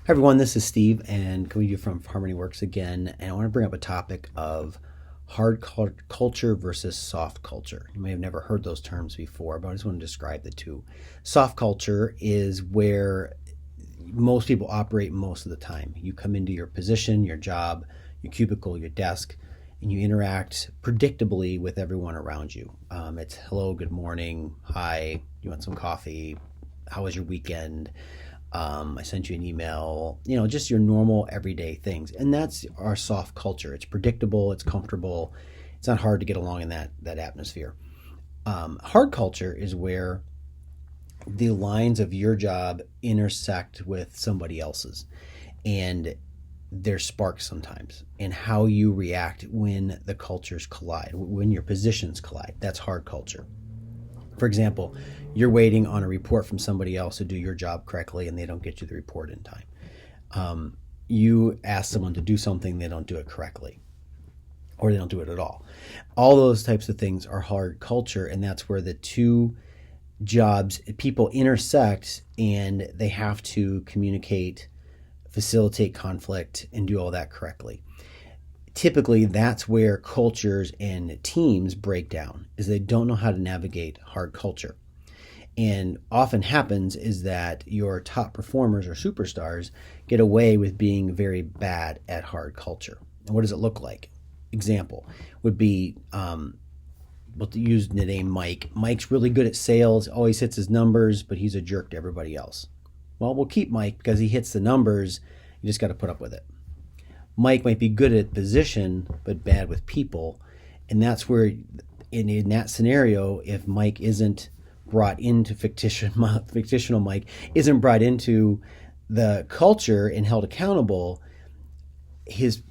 Hi everyone, this is Steve and coming to you from Harmony Works again, and I want to bring up a topic of hard culture versus soft culture. You may have never heard those terms before, but I just want to describe the two. Soft culture is where most people operate most of the time. You come into your position, your job, your cubicle, your desk, and you interact predictably with everyone around you. It's hello, good morning, hi, you want some coffee, how was your weekend? I sent you an email, just your normal everyday things. And that's our soft culture. It's predictable, it's comfortable, it's not hard to get along in that atmosphere. Hard culture is where the lines of your job intersect with somebody else's. And there's sparks sometimes in how you react when the cultures collide, when your positions collide. That's hard culture. For example, you're waiting on a report from somebody else to do your job correctly and they don't get you the report in time. You ask someone to do something, they don't do it correctly, or they don't do it at all. All those types of things are hard culture, and that's where the two people intersect and they have to communicate, facilitate conflict, and do all that correctly. Typically, that's where cultures and teams break down, is they don't know how to navigate hard culture. And often happens is that your top performers or superstars get away with being very bad at hard culture. And what does it look like? Example would be, we'll use the name Mike. Mike's really good at sales, always hits his numbers, but he's a jerk to everybody else. Well, we'll keep Mike because he hits the numbers. You just got to put up with it. Mike might be good at position, but bad with people. And that's where, in that scenario, if Mike isn't brought into fictional Mike, isn't brought into the culture and held accountable, his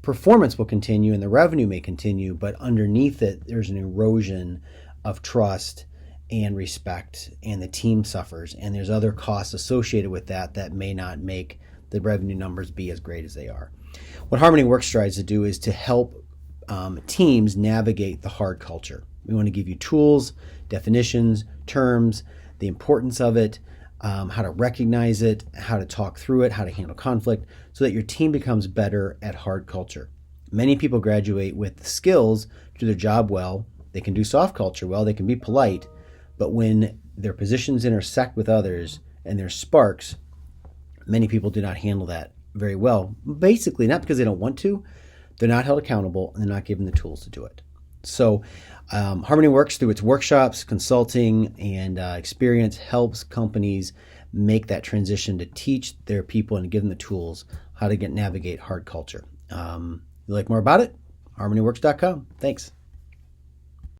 performance will continue and the revenue may continue, but underneath it, there's an erosion of trust and respect, and the team suffers. And there's other costs associated with that may not make the revenue numbers be as great as they are. What Harmony Works tries to do is to help teams navigate the hard culture. We want to give you tools, definitions, terms, the importance of it, how to recognize it, how to talk through it, how to handle conflict, so that your team becomes better at hard culture. Many people graduate with the skills to do their job well. They can do soft culture well, they can be polite, but when their positions intersect with others and there's sparks, many people do not handle that very well. Basically, not because they don't want to, they're not held accountable, and they're not given the tools to do it. So Harmony Works, through its workshops, consulting, and experience, helps companies make that transition to teach their people and give them the tools how to navigate hard culture. You like more about it? HarmonyWorks.com. Thanks.